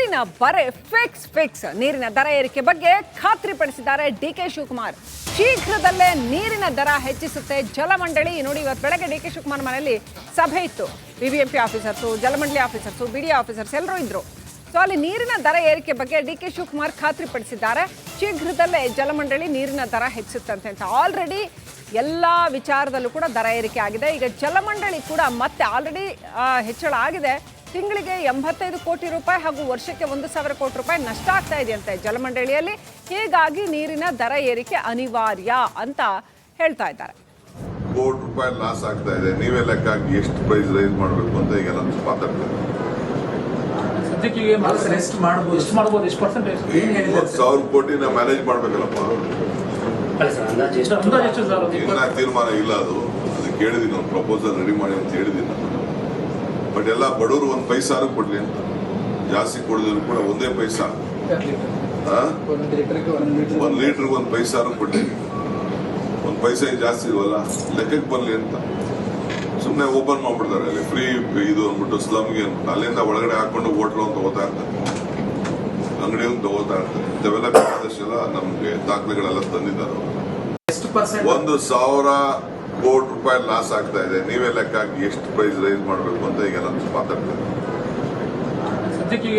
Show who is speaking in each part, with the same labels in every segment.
Speaker 1: ನೀರಿನ ಬರೆ ಫಿಕ್ಸ್ ನೀರಿನ ದರ ಏರಿಕೆ ಬಗ್ಗೆ ಖಾತ್ರಿಪಡಿಸಿದ್ದಾರೆ ಡಿಕೆ ಶಿವಕುಮಾರ್. ಶೀಘ್ರದಲ್ಲೇ ನೀರಿನ ದರ ಹೆಚ್ಚಿಸುತ್ತೆ ಜಲಮಂಡಳಿ. ನೋಡಿ, ಇವತ್ತು ಬೆಳಗ್ಗೆ ಡಿಕೆ ಶಿವಕುಮಾರ್ ಮನೆಯಲ್ಲಿ ಸಭೆ ಇತ್ತು. ಬಿಬಿಎಂಪಿ ಆಫೀಸರ್ಸು, ಜಲಮಂಡಳಿ ಆಫೀಸರ್ಸು, ಬಿಡಿ ಆಫೀಸರ್ಸ್ ಎಲ್ಲರೂ ಇದ್ರು. ಸೊ ಅಲ್ಲಿ ನೀರಿನ ದರ ಏರಿಕೆ ಬಗ್ಗೆ ಡಿಕೆ ಶಿವಕುಮಾರ್ ಖಾತ್ರಿಪಡಿಸಿದ್ದಾರೆ. ಶೀಘ್ರದಲ್ಲೇ ಜಲಮಂಡಳಿ ನೀರಿನ ದರ ಹೆಚ್ಚಿಸುತ್ತಂತೆ ಅಂತ. ಆಲ್ರೆಡಿ ಎಲ್ಲ ವಿಚಾರದಲ್ಲೂ ಕೂಡ ದರ ಏರಿಕೆ ಆಗಿದೆ. ಈಗ ಜಲಮಂಡಳಿ ಕೂಡ ಮತ್ತೆ ಆಲ್ರೆಡಿ ಹೆಚ್ಚಳ ಆಗಿದೆ. ತಿಂಗಳಿಗೆ 85 ಕೋಟಿ ರೂಪಾಯಿ ಹಾಗೂ ವರ್ಷಕ್ಕೆ 1,000 ಕೋಟಿ ರೂಪಾಯಿ ನಷ್ಟ ಆಗ್ತಾ ಇದೆಯಂತೆ ಜಲಮಂಡಳಿಯಲ್ಲಿ. ಹೀಗಾಗಿ ನೀರಿನ ದರ ಏರಿಕೆ ಅನಿವಾರ್ಯ ಅಂತ ಹೇಳ್ತಾ ಇದ್ದಾರೆ.
Speaker 2: ಕೋಟಿ ರೂಪಾಯಿ ಲಾಸ್ ಆಗ್ತಾ ಇದೆ. ನೀವೇ ಲೆಕ್ಕ ಹಾಕಿ ಎಷ್ಟು ಪ್ರೈಸ್ ರೈಸ್ ಮಾಡಬೇಕು ಅಂತ ಈಗ ನಾನು ಮಾತಾಡ್ತೇನೆ.
Speaker 3: ಸದ್ಯಕ್ಕೆ ಎಷ್ಟು ಮಾಡಬಹುದು, ಎಷ್ಟು ಮಾಡಬಹುದು, ಎಷ್ಟು ಪರ್ಸೆಂಟೇಜ್
Speaker 2: 1,000 ಕೋಟಿನ ಮ್ಯಾನೇಜ್ ಮಾಡ್ಬೇಕಲ್ಲಪ್ಪ. ಇನ್ನ ತೀರ್ಮಾನ ಇಲ್ಲ. ಅದು ಕೇಳಿದೀನಿ, ಒಂದು ಪ್ರಪೋಸಲ್ ರೆಡಿ ಮಾಡಿ ಅಂತ ಹೇಳಿದೀನಿ. ಬಟ್ ಎಲ್ಲ ಬಡವರು 1 ಪೈಸಾರು ಕೊಡ್ಲಿ ಅಂತ. ಜಾಸ್ತಿ ಕೊಡಿದ್ರು ಕೂಡ 1 ಪೈಸಾ, 1 ಲೀಟರ್ಗೆ 1 ಪೈಸಾರು ಕೊಡ್ಲಿ. 1 ಪೈಸಾ ಜಾಸ್ತಿ ಇಲ್ವಲ್ಲ, ಲೆಕ್ಕಕ್ಕೆ ಬರ್ಲಿ ಅಂತ ಸುಮ್ಮನೆ ಓಪನ್ ಮಾಡ್ಬಿಡ್ತಾರೆ. ಅಲ್ಲಿ ಫ್ರೀ ಇದು ಅಂದ್ಬಿಟ್ಟು ಸ್ಲಮ್ಗೆ ಅಲ್ಲಿಂದ ಒಳಗಡೆ ಹಾಕೊಂಡು ಹೋಟ್ಲು ಅಂತ ತಗೋತಾ ಇರ್ತಾರೆ, ಅಂಗಡಿ ಅಂತ ತಗೋತಾ ಇರ್ತಾರೆ. ಇಂಥವೆಲ್ಲ ಬೇಕಾದಷ್ಟೆಲ್ಲ ನಮ್ಗೆ ದಾಖಲೆಗಳೆಲ್ಲ ತಂದಿದ್ದಾರೆ. 1,000 ಕೋಟಿ ರೂಪಾಯಿ ಲಾಸ್ ಆಗ್ತಾ ಇದೆ. ನೀವೇ ಲೆಕ್ಕ ಹಾಕಿ ಎಷ್ಟು ಪ್ರೈಸ್ ರೈಸ್ ಮಾಡಬೇಕು ಅಂತ ಈಗ ನಾನು ಮಾತಾಡ್ತೇನೆ.
Speaker 3: ಸದ್ಯಕ್ಕೆ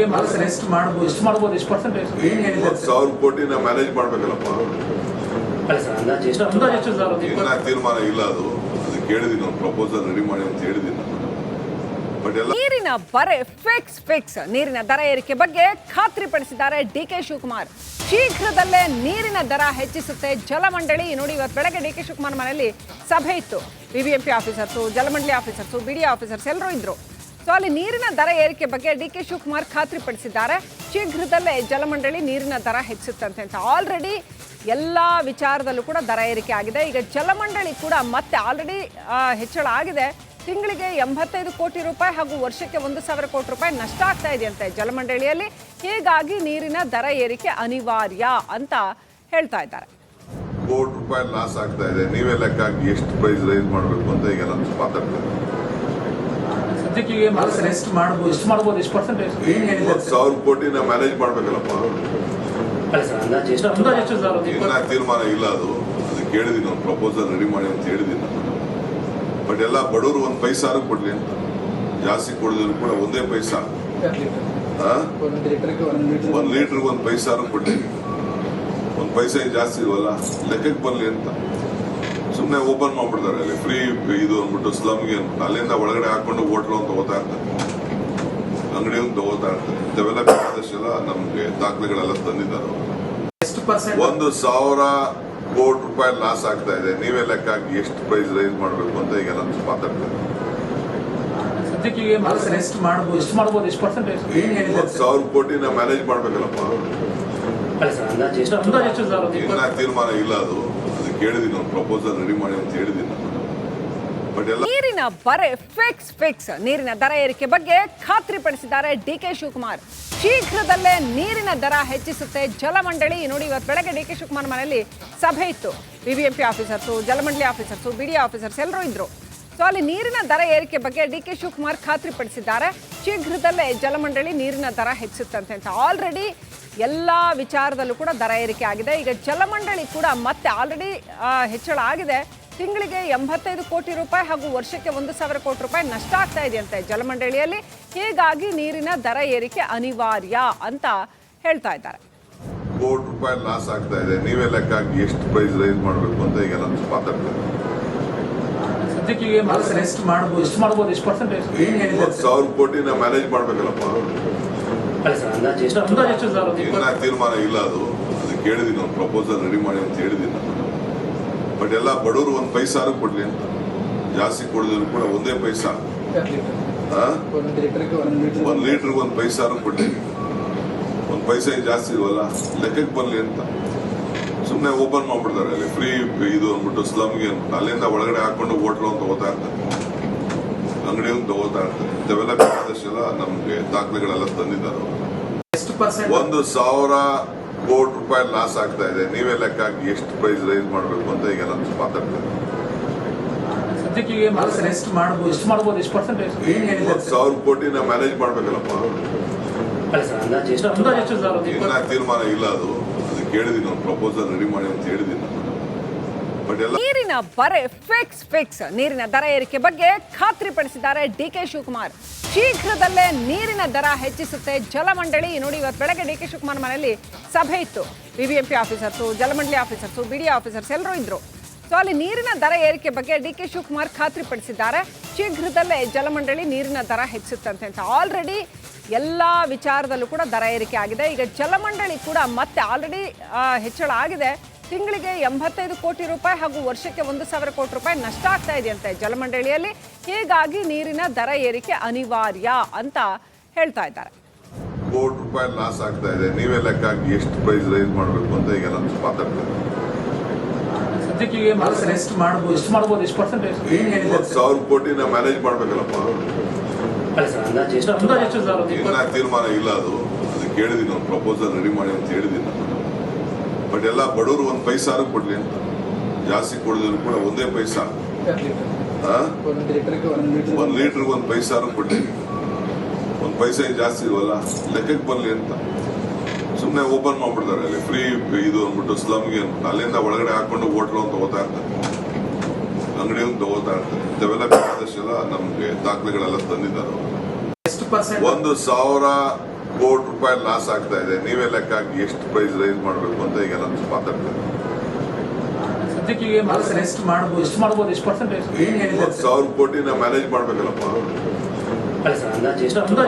Speaker 3: ಎಷ್ಟು ಮಾಡಬಹುದು, ಎಷ್ಟು ಮಾಡಬಹುದು, ಎಷ್ಟು ಪರ್ಸೆಂಟೇಜ್
Speaker 2: 1,000 ಕೋಟಿನ ಮ್ಯಾನೇಜ್ ಮಾಡ್ಬೇಕಲ್ಲಪ್ಪ. ಇನ್ನ ತೀರ್ಮಾನ ಇಲ್ಲ. ಅದು ಕೇಳಿದೀನಿ, ಒಂದು ಪ್ರಪೋಸಲ್ ರೆಡಿ ಮಾಡಿ ಅಂತ ಹೇಳಿದೀನಿ. ಬಟ್ ಎಲ್ಲ
Speaker 1: ನೀರಿನ ಬರೆ ಫಿಕ್ಸ್ ನೀರಿನ ದರ ಏರಿಕೆ ಬಗ್ಗೆ ಖಾತ್ರಿಪಡಿಸಿದ್ದಾರೆ ಡಿಕೆ ಶಿವಕುಮಾರ್. ಶೀಘ್ರದಲ್ಲೇ ನೀರಿನ ದರ ಹೆಚ್ಚಿಸುತ್ತೆ ಜಲಮಂಡಳಿ. ನೋಡಿ, ಇವತ್ತು ಬೆಳಗ್ಗೆ ಡಿಕೆ ಶಿವಕುಮಾರ್ ಮನೆಯಲ್ಲಿ ಸಭೆ ಇತ್ತು. ಬಿಬಿಎಂಪಿ ಆಫೀಸರ್ಸು, ಜಲಮಂಡಳಿ ಆಫೀಸರ್ಸು, ಬಿಡಿ ಆಫೀಸರ್ಸ್ ಎಲ್ಲರೂ ಇದ್ರು. ಸೊ ಅಲ್ಲಿ ನೀರಿನ ದರ ಏರಿಕೆ ಬಗ್ಗೆ ಡಿಕೆ ಶಿವಕುಮಾರ್ ಖಾತ್ರಿಪಡಿಸಿದ್ದಾರೆ. ಶೀಘ್ರದಲ್ಲೇ ಜಲಮಂಡಳಿ ನೀರಿನ ದರ ಹೆಚ್ಚಿಸುತ್ತಂತೆ ಅಂತ. ಆಲ್ರೆಡಿ ಎಲ್ಲ ವಿಚಾರದಲ್ಲೂ ಕೂಡ ದರ ಏರಿಕೆ ಆಗಿದೆ. ಈಗ ಜಲಮಂಡಳಿ ಕೂಡ ಮತ್ತೆ ಆಲ್ರೆಡಿ ಹೆಚ್ಚಳ ಆಗಿದೆ. ತಿಂಗಳಿಗೆ 85 ಕೋಟಿ ರೂಪಾಯಿ ಹಾಗೂ ವರ್ಷಕ್ಕೆ 1,000 ಕೋಟಿ ರೂಪಾಯಿ ನಷ್ಟ ಆಗ್ತಾ ಇದೆಯಂತೆ ಜಲಮಂಡಳಿಯಲ್ಲಿ. ಹೀಗಾಗಿ ನೀರಿನ ದರ ಏರಿಕೆ ಅನಿವಾರ್ಯ ಅಂತ ಹೇಳ್ತಾ ಇದ್ದಾರೆ.
Speaker 2: ಕೋಟಿ ರೂಪಾಯಿ ಲಾಸ್ ಆಗ್ತಾ ಇದೆ. ನೀವೇ ಲೆಕ್ಕ ಹಾಕಿ ಎಷ್ಟು ಪ್ರೈಸ್ ರೈಸ್ ಮಾಡಬೇಕು ಅಂತ ಈಗ ನಾನು ಮಾತಾಡ್ತೇನೆ.
Speaker 3: ಸದ್ಯಕ್ಕೆ ಎಷ್ಟು ಮಾಡಬಹುದು, ಎಷ್ಟು ಮಾಡಬಹುದು, ಎಷ್ಟು ಪರ್ಸೆಂಟೇಜ್
Speaker 2: 1,000 ಕೋಟಿನ ಮ್ಯಾನೇಜ್ ಮಾಡ್ಬೇಕಲ್ಲಪ್ಪ. ಇನ್ನ ತೀರ್ಮಾನ ಇಲ್ಲ. ಅದು ಕೇಳಿದೀನಿ, ಒಂದು ಪ್ರಪೋಸಲ್ ರೆಡಿ ಮಾಡಿ ಅಂತ ಹೇಳಿದೀನಿ. ಬಟ್ ಎಲ್ಲ ಬಡವರು 1 ಪೈಸಾರು ಕೊಡ್ಲಿ ಅಂತ. ಜಾಸ್ತಿ ಕೊಡಿದ್ರು ಕೂಡ 1 ಪೈಸಾ, 1 ಲೀಟರ್ಗೆ 1 ಪೈಸಾರು ಕೊಡ್ಲಿ. 1 ಪೈಸಾ ಜಾಸ್ತಿ ಇಲ್ವಲ್ಲ, ಲೆಕ್ಕಕ್ಕೆ ಬರ್ಲಿ ಅಂತ ಸುಮ್ಮನೆ ಓಪನ್ ಮಾಡ್ಬಿಡ್ತಾರೆ. ಅಲ್ಲಿ ಫ್ರೀ ಇದು ಅಂದ್ಬಿಟ್ಟು ಸ್ಲಮ್ಗೆ ಅಲ್ಲಿಂದ ಒಳಗಡೆ ಹಾಕೊಂಡು ಹೋಟ್ಲು ಅಂತ ತಗೋತಾ ಇರ್ತಾರೆ, ಅಂಗಡಿ ಅಂತ ತಗೋತಾ ಇರ್ತಾರೆ. ಇಂಥವೆಲ್ಲ ಬೇಕಾದಷ್ಟೆಲ್ಲ ನಮ್ಗೆ ದಾಖಲೆಗಳೆಲ್ಲ ತಂದಿದ್ದಾರೆ. 1,000 ಕೋಟಿ ರೂಪಾಯಿ ಲಾಸ್ ಆಗ್ತಾ ಇದೆ. ನೀವೇ ಲೆಕ್ಕ ಹಾಕಿ ಎಷ್ಟು ಪ್ರೈಸ್ ರೈಸ್ ಮಾಡಬೇಕು ಅಂತ ಈಗ ನಾನು ಮಾತಾಡ್ತೇನೆ.
Speaker 3: ಸದ್ಯಕ್ಕೆ ಎಷ್ಟು ಮಾಡಬಹುದು, ಎಷ್ಟು ಮಾಡಬಹುದು, ಎಷ್ಟು ಪರ್ಸೆಂಟೇಜ್
Speaker 2: 1,000 ಕೋಟಿನ ಮ್ಯಾನೇಜ್ ಮಾಡ್ಬೇಕಲ್ಲಪ್ಪ. ಇನ್ನ ತೀರ್ಮಾನ ಇಲ್ಲ. ಅದು ಕೇಳಿದೀನಿ, ಒಂದು ಪ್ರಪೋಸಲ್ ರೆಡಿ ಮಾಡಿ ಅಂತ ಹೇಳಿದೀನಿ. ಬಟ್ ಎಲ್ಲ
Speaker 1: ನೀರಿನ ಬರೆ ಫಿಕ್ಸ್ ನೀರಿನ ದರ ಏರಿಕೆ ಬಗ್ಗೆ ಖಾತ್ರಿಪಡಿಸಿದ್ದಾರೆ ಡಿಕೆ ಶಿವಕುಮಾರ್. ಶೀಘ್ರದಲ್ಲೇ ನೀರಿನ ದರ ಹೆಚ್ಚಿಸುತ್ತೆ ಜಲಮಂಡಳಿ. ನೋಡಿ, ಇವತ್ತು ಬೆಳಗ್ಗೆ ಡಿಕೆ ಶಿವಕುಮಾರ್ ಮನೆಯಲ್ಲಿ ಸಭೆ ಇತ್ತು. ಬಿಬಿಎಂಪಿ ಆಫೀಸರ್ಸು, ಜಲಮಂಡಳಿ ಆಫೀಸರ್ಸು, ಬಿಡಿ ಆಫೀಸರ್ಸ್ ಎಲ್ಲರೂ ಇದ್ರು. ಸೊ ಅಲ್ಲಿ ನೀರಿನ ದರ ಏರಿಕೆ ಬಗ್ಗೆ ಡಿಕೆ ಶಿವಕುಮಾರ್ ಖಾತ್ರಿಪಡಿಸಿದ್ದಾರೆ. ಶೀಘ್ರದಲ್ಲೇ ಜಲಮಂಡಳಿ ನೀರಿನ ದರ ಹೆಚ್ಚಿಸುತ್ತಂತೆ ಅಂತ. ಆಲ್ರೆಡಿ ಎಲ್ಲ ವಿಚಾರದಲ್ಲೂ ಕೂಡ ದರ ಏರಿಕೆ ಆಗಿದೆ. ಈಗ ಜಲಮಂಡಳಿ ಕೂಡ ಮತ್ತೆ ಆಲ್ರೆಡಿ ಹೆಚ್ಚಳ ಆಗಿದೆ. ತಿಂಗಳಿಗೆ 85 ಕೋಟಿ ರೂಪಾಯಿ ಹಾಗೂ ವರ್ಷಕ್ಕೆ 1,000 ಕೋಟಿ ರೂಪಾಯಿ ನಷ್ಟ ಆಗ್ತಾ ಇದೆಯಂತೆ ಜಲಮಂಡಳಿಯಲ್ಲಿ. ಹೀಗಾಗಿ ನೀರಿನ ದರ ಏರಿಕೆ ಅನಿವಾರ್ಯ ಅಂತ ಹೇಳ್ತಾ ಇದ್ದಾರೆ.
Speaker 2: ಕೋಟಿ ರೂಪಾಯಿ ಲಾಸ್ ಆಗ್ತಾ ಇದೆ. ನೀವೇ ಲೆಕ್ಕ ಹಾಕಿ ಎಷ್ಟು ಪ್ರೈಸ್ ರೈಸ್ ಮಾಡಬೇಕು ಅಂತ ಈಗ ನಾನು ಮಾತಾಡ್ತೇನೆ.
Speaker 3: ಸದ್ಯಕ್ಕೆ ಎಷ್ಟು ಮಾಡಬಹುದು, ಎಷ್ಟು ಮಾಡಬಹುದು, ಎಷ್ಟು ಪರ್ಸೆಂಟೇಜ್
Speaker 2: 1,000 ಕೋಟಿನ ಮ್ಯಾನೇಜ್ ಮಾಡ್ಬೇಕಲ್ಲಪ್ಪ. ಇನ್ನ ತೀರ್ಮಾನ ಇಲ್ಲ. ಅದು ಕೇಳಿದೀನಿ, ಒಂದು ಪ್ರಪೋಸಲ್ ರೆಡಿ ಮಾಡಿ ಅಂತ ಹೇಳಿದೀನಿ. ಬಟ್ ಎಲ್ಲ ಬಡವರು 1 ಪೈಸಾರು ಕೊಡ್ಲಿ ಅಂತ. ಜಾಸ್ತಿ ಕೊಡಿದ್ರು ಕೂಡ 1 ಪೈಸಾ, 1 ಲೀಟರ್ಗೆ 1 ಪೈಸಾರು ಕೊಡ್ಲಿ. 1 ಪೈಸಾ ಜಾಸ್ತಿ ಇಲ್ವಲ್ಲ, ಲೆಕ್ಕಕ್ಕೆ ಬರ್ಲಿ ಅಂತ ಸುಮ್ಮನೆ ಓಪನ್ ಮಾಡ್ಬಿಡ್ತಾರೆ. ಅಲ್ಲಿ ಫ್ರೀ ಇದು ಅಂದ್ಬಿಟ್ಟು ಸ್ಲಮ್ಗೆ ಅಲ್ಲಿಂದ ಒಳಗಡೆ ಹಾಕೊಂಡು ಹೋಟ್ಲು ಅಂತ ತಗೋತಾ ಇರ್ತಾರೆ, ಅಂಗಡಿ ಅಂತ ತಗೋತಾ ಇರ್ತಾರೆ. ಇಂಥವೆಲ್ಲ ಬೇಕಾದಷ್ಟೆಲ್ಲ ನಮ್ಗೆ ದಾಖಲೆಗಳೆಲ್ಲ ತಂದಿದ್ದಾರೆ. 1,000 ಕೋಟಿ ರೂಪಾಯಿ ಲಾಸ್ ಆಗ್ತಾ ಇದೆ. ನೀವೇ ಲೆಕ್ಕ ಹಾಕಿ ಎಷ್ಟು ಪ್ರೈಸ್ ರೈಸ್ ಮಾಡಬೇಕು ಅಂತ ಈಗ ನಾನು ಮಾತಾಡ್ತೇನೆ.
Speaker 3: ಸದ್ಯಕ್ಕೆ ಎಷ್ಟು ಮಾಡಬಹುದು, ಎಷ್ಟು ಮಾಡಬಹುದು, ಎಷ್ಟು ಪರ್ಸೆಂಟೇಜ್
Speaker 2: 1,000 ಕೋಟಿನ ಮ್ಯಾನೇಜ್ ಮಾಡ್ಬೇಕಲ್ಲಪ್ಪ.
Speaker 3: ಅಲ್ಲ ಸರ್ ಅಂದಾಜು ಎಷ್ಟು ಸರ್ ಒಂದು
Speaker 2: ಇನ್ನ ತೀರ್ಮಾನ ಇಲ್ಲ ಅದು ಕೇಳಿದೀನಿ ನಾನು ಪ್ರಪೋಸಲ್ ರೆಡಿ ಮಾಡಿ ಅಂತ ಹೇಳಿದೀನಿ ಬಟ್ ಎಲ್ಲ
Speaker 1: ನೀರಿನ ಬರೆ ಫಿಕ್ಸ್ ನೀರಿನ ದರ ಏರಿಕೆ ಬಗ್ಗೆ ಖಾತ್ರಿಪಡಿಸಿದ್ದಾರೆ ಡಿಕೆ ಶಿವಕುಮಾರ್. ಶೀಘ್ರದಲ್ಲೇ ನೀರಿನ ದರ ಹೆಚ್ಚಿಸುತ್ತೆ ಜಲಮಂಡಳಿ. ನೋಡಿ, ಇವತ್ತು ಬೆಳಗ್ಗೆ ಡಿಕೆ ಶಿವಕುಮಾರ್ ಮನೆಯಲ್ಲಿ ಸಭೆ ಇತ್ತು. ಬಿಬಿಎಂಪಿ ಆಫೀಸರ್ಸು, ಜಲಮಂಡಳಿ ಆಫೀಸರ್ಸು, ಬಿಡಿ ಆಫೀಸರ್ಸ್ ಎಲ್ಲರೂ ಇದ್ರು. ಸೊ ಅಲ್ಲಿ ನೀರಿನ ದರ ಏರಿಕೆ ಬಗ್ಗೆ ಡಿಕೆ ಶಿವಕುಮಾರ್ ಖಾತ್ರಿಪಡಿಸಿದ್ದಾರೆ. ಶೀಘ್ರದಲ್ಲೇ ಜಲಮಂಡಳಿ ನೀರಿನ ದರ ಹೆಚ್ಚಿಸುತ್ತಂತೆ ಅಂತ. ಆಲ್ರೆಡಿ ಎಲ್ಲ ವಿಚಾರದಲ್ಲೂ ಕೂಡ ದರ ಏರಿಕೆ ಆಗಿದೆ. ಈಗ ಜಲಮಂಡಳಿ ಕೂಡ ಮತ್ತೆ ಆಲ್ರೆಡಿ ಹೆಚ್ಚಳ ಆಗಿದೆ. ತಿಂಗಳಿಗೆ 85 ಕೋಟಿ ರೂಪಾಯಿ ಹಾಗೂ ವರ್ಷಕ್ಕೆ 1,000 ಕೋಟಿ ರೂಪಾಯಿ ನಷ್ಟ ಆಗ್ತಾ ಇದೆಯಂತೆ ಜಲಮಂಡಳಿಯಲ್ಲಿ. ಹೀಗಾಗಿ ನೀರಿನ ದರ ಏರಿಕೆ ಅನಿವಾರ್ಯ ಅಂತ ಹೇಳ್ತಾ ಇದ್ದಾರೆ.
Speaker 2: ಕೋಟಿ ರೂಪಾಯಿ ಲಾಸ್ ಆಗ್ತಾ ಇದೆ. ನೀವೇ ಲೆಕ್ಕ ಹಾಕಿ ಎಷ್ಟು ಪ್ರೈಸ್ ರೈಸ್ ಮಾಡಬೇಕು ಅಂತ ಈಗ ನಾನು ಮಾತಾಡ್ತೇನೆ.
Speaker 3: ಸದ್ಯಕ್ಕೆ ಎಷ್ಟು ಮಾಡ್ಬೋದು ಎಷ್ಟು ಪರ್ಸೆಂಟೇಜ್
Speaker 2: 1,000 ಕೋಟಿನ ಮ್ಯಾನೇಜ್ ಮಾಡ್ಬೇಕಲ್ಲಪ್ಪ.
Speaker 3: ಅಲ್ಲ ಸರ್ ಅಂದಾಜು ಎಷ್ಟು ಸರ್
Speaker 2: ಇನ್ನ ತೀರ್ಮಾನ ಇಲ್ಲ ಅದು ಕೇಳಿದೀನಿ ನಾನು ಪ್ರಪೋಸಲ್ ರೆಡಿ ಮಾಡಿ ಅಂತ ಹೇಳಿದೀನಿ ಬಟ್ ಎಲ್ಲ ಬಡವರು 1 ಪೈಸಾರು ಕೊಡ್ಲಿ ಅಂತ. ಜಾಸ್ತಿ ಕೊಡದಿದ್ರು ಕೂಡ 1 ಪೈಸಾ, 1 ಲೀಟರ್ಗೆ 1 ಪೈಸಾರು ಕೊಡ್ಲಿ. 1 ಪೈಸಾ ಜಾಸ್ತಿ ಇಲ್ವಲ್ಲ, ಲೆಕ್ಕಕ್ಕೆ ಬರ್ಲಿ ಅಂತ ಸುಮ್ಮನೆ ಓಪನ್ ಮಾಡ್ಬಿಡ್ತಾರೆ. ಅಲ್ಲಿ ಫ್ರೀ ಇದು ಅಂದ್ಬಿಟ್ಟು ಸ್ಲಮ್ಗೆ ಅಂದ್ಬಿಟ್ಟು ಅಲ್ಲಿಂದ ಒಳಗಡೆ ಹಾಕೊಂಡು ಹೋಟ್ಲು ಅಂತ ತಗೋತಾ ಇರ್ತಾರೆ, ಅಂಗಡಿ ಒಂದು ತಗೋತಾ ಇರ್ತಾರೆ. ಇಂಥವೆಲ್ಲ ಬೇಕಾದಷ್ಟೆಲ್ಲ ನಮ್ಗೆ ದಾಖಲೆಗಳೆಲ್ಲ ತಂದಿದ್ದಾರೆ. 1,000 ಕೋಟಿ ರೂಪಾಯಿ ಲಾಸ್ ಆಗ್ತಾ ಇದೆ. ನೀವೇ ಲೆಕ್ಕ ಹಾಕಿ ಎಷ್ಟು ಪ್ರೈಸ್ ರೈಸ್ ಮಾಡಬೇಕು ಅಂತ ಈಗ ನಾನು ಮಾತಾಡ್ತೇನೆ.
Speaker 3: ಸದ್ಯಕ್ಕೆ ಎಷ್ಟು ಮಾಡ್ಬೋದು ಎಷ್ಟು ಪರ್ಸೆಂಟೇಜ್
Speaker 2: 1,000 ಕೋಟಿನ ಮ್ಯಾನೇಜ್ ಮಾಡ್ಬೇಕಲ್ಲಪ್ಪ.
Speaker 3: ಅಲ್ಲ ಸರ್ ಅಂದಾಜು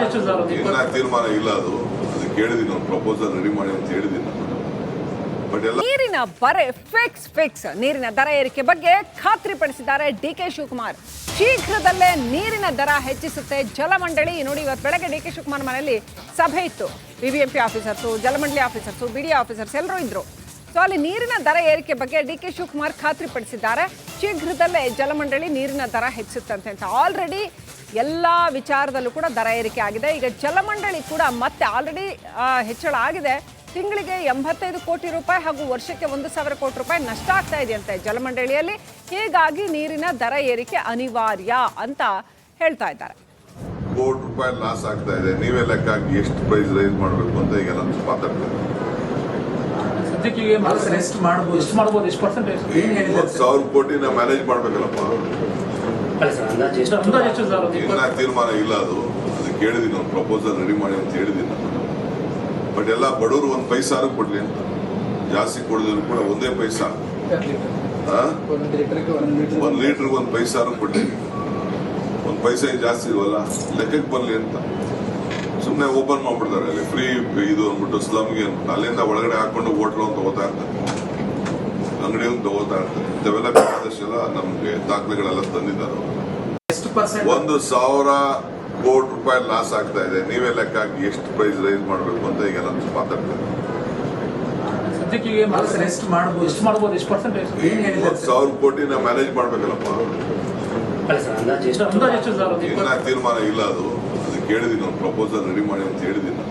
Speaker 3: ಎಷ್ಟು ಸರ್
Speaker 2: ಇನ್ನ ತೀರ್ಮಾನ ಇಲ್ಲ ಅದು ಕೇಳಿದೀನಿ ನಾನು ಪ್ರಪೋಸಲ್ ರೆಡಿ ಮಾಡಿ ಅಂತ ಹೇಳಿದೀನಿ ಬಟ್ ಎಲ್ಲ
Speaker 1: ನೀರಿನ ಬರೆ ಫಿಕ್ಸ್ ನೀರಿನ ದರ ಏರಿಕೆ ಬಗ್ಗೆ ಖಾತ್ರಿಪಡಿಸಿದ್ದಾರೆ ಡಿಕೆ ಶಿವಕುಮಾರ್. ಶೀಘ್ರದಲ್ಲೇ ನೀರಿನ ದರ ಹೆಚ್ಚಿಸುತ್ತೆ ಜಲಮಂಡಳಿ. ನೋಡಿ, ಇವತ್ತು ಬೆಳಗ್ಗೆ ಡಿಕೆ ಶಿವಕುಮಾರ್ ಮನೆಯಲ್ಲಿ ಸಭೆ ಇತ್ತು. ಬಿಬಿಎಂಪಿ ಆಫೀಸರ್ಸು, ಜಲಮಂಡಳಿ ಆಫೀಸರ್ಸು, ಬಿಡಿ ಆಫೀಸರ್ಸ್ ಎಲ್ಲರೂ ಇದ್ರು. ಸೊ ಅಲ್ಲಿ ನೀರಿನ ದರ ಏರಿಕೆ ಬಗ್ಗೆ ಡಿಕೆ ಶಿವಕುಮಾರ್ ಖಾತ್ರಿಪಡಿಸಿದ್ದಾರೆ. ಶೀಘ್ರದಲ್ಲೇ ಜಲಮಂಡಳಿ ನೀರಿನ ದರ ಹೆಚ್ಚಿಸುತ್ತಂತೆ ಅಂತ. ಆಲ್ರೆಡಿ ಎಲ್ಲ ವಿಚಾರದಲ್ಲೂ ಕೂಡ ದರ ಏರಿಕೆ ಆಗಿದೆ. ಈಗ ಜಲಮಂಡಳಿ ಕೂಡ ಮತ್ತೆ ಆಲ್ರೆಡಿ ಹೆಚ್ಚಳ ಆಗಿದೆ. ತಿಂಗಳಿಗೆ 85 ಕೋಟಿ ರೂಪಾಯಿ ಹಾಗೂ ವರ್ಷಕ್ಕೆ 1,000 ಕೋಟಿ ರೂಪಾಯಿ ನಷ್ಟ ಆಗ್ತಾ ಇದೆಯಂತೆ ಜಲಮಂಡಳಿಯಲ್ಲಿ. ಹೀಗಾಗಿ ನೀರಿನ ದರ ಏರಿಕೆ ಅನಿವಾರ್ಯ ಅಂತ ಹೇಳ್ತಾ ಇದ್ದಾರೆ.
Speaker 2: ಕೋಟಿ ರೂಪಾಯಿ ಲಾಸ್ ಆಗ್ತಾ ಇದೆ. ನೀವೇ ಲೆಕ್ಕ ಹಾಕಿ ಎಷ್ಟು ಪ್ರೈಸ್ ರೈಸ್ ಮಾಡಬೇಕು ಅಂತ ಈಗ ನಾನು ಮಾತಾಡ್ತೇನೆ.
Speaker 3: ಸದ್ಯಕ್ಕೆ ಎಷ್ಟು ಮಾಡ್ಬೋದು ಎಷ್ಟು ಪರ್ಸೆಂಟೇಜ್
Speaker 2: 1,000 ಕೋಟಿನ ಮ್ಯಾನೇಜ್ ಮಾಡ್ಬೇಕಲ್ಲಪ್ಪ.
Speaker 3: ಅಲ್ಲ ಸರ್ ಅಂದಾಜು ಎಷ್ಟು ಸರ್
Speaker 2: ಇನ್ನ ತೀರ್ಮಾನ ಇಲ್ಲ ಅದು ಕೇಳಿದೀನಿ ನಾನು ಪ್ರಪೋಸಲ್ ರೆಡಿ ಮಾಡಿ ಅಂತ ಹೇಳಿದೀನಿ ಬಟ್ ಎಲ್ಲ ಬಡವರು 1 ಪೈಸಾರು ಕೊಡ್ಲಿ ಅಂತ. ಜಾಸ್ತಿ ಕೊಡದಿದ್ರು ಕೂಡ 1 ಪೈಸಾ, 1 ಲೀಟರ್ಗೆ 1 ಪೈಸಾರು ಕೊಡ್ಲಿ. 1 ಪೈಸಾ ಜಾಸ್ತಿ ಇಲ್ವಲ್ಲ, ಲೆಕ್ಕಕ್ಕೆ ಬರ್ಲಿ ಅಂತ ಸುಮ್ಮನೆ ಓಪನ್ ಮಾಡ್ಬಿಡ್ತಾರೆ. ಅಲ್ಲಿ ಫ್ರೀ ಇದು ಅಂದ್ಬಿಟ್ಟು ಸ್ಲಮ್ಗೆ ಅಂದ್ಬಿಟ್ಟು ಅಲ್ಲಿಂದ ಒಳಗಡೆ ಹಾಕೊಂಡು ಹೋಟ್ಲು ಅಂತ ತಗೋತಾ ಇರ್ತಾರೆ, ಅಂಗಡಿ ಒಂದು ತಗೋತಾ ಇರ್ತಾರೆ. ಇಂಥವೆಲ್ಲ ಬೇಕಾದಷ್ಟೆಲ್ಲ ನಮ್ಗೆ ದಾಖಲೆಗಳೆಲ್ಲ ತಂದಿದ್ದಾರೆ. 1,000 ಕೋಟಿ ರೂಪಾಯಿ ಲಾಸ್ ಆಗ್ತಾ ಇದೆ. ನೀವೇ ಲೆಕ್ಕ ಹಾಕಿ ಎಷ್ಟು ಪ್ರೈಸ್ ರೈಸ್ ಮಾಡಬೇಕು ಅಂತ ಈಗ ನಾನು ಮಾತಾಡ್ತೇನೆ.
Speaker 3: ಸದ್ಯಕ್ಕೆ ಎಷ್ಟು ಮಾಡ್ಬೋದು ಎಷ್ಟು ಪರ್ಸೆಂಟೇಜ್
Speaker 2: 1,000 ಕೋಟಿನ ಮ್ಯಾನೇಜ್ ಮಾಡ್ಬೇಕಲ್ಲಪ್ಪ.
Speaker 3: ಅಲ್ಲ ಸರ್ ಅಂದಾಜು ಎಷ್ಟು ಸರ್
Speaker 2: ಇನ್ನ ತೀರ್ಮಾನ ಇಲ್ಲ ಅದು ಕೇಳಿದೀನಿ ನಾನು ಪ್ರಪೋಸಲ್ ರೆಡಿ ಮಾಡಿ ಅಂತ ಹೇಳಿದೀನಿ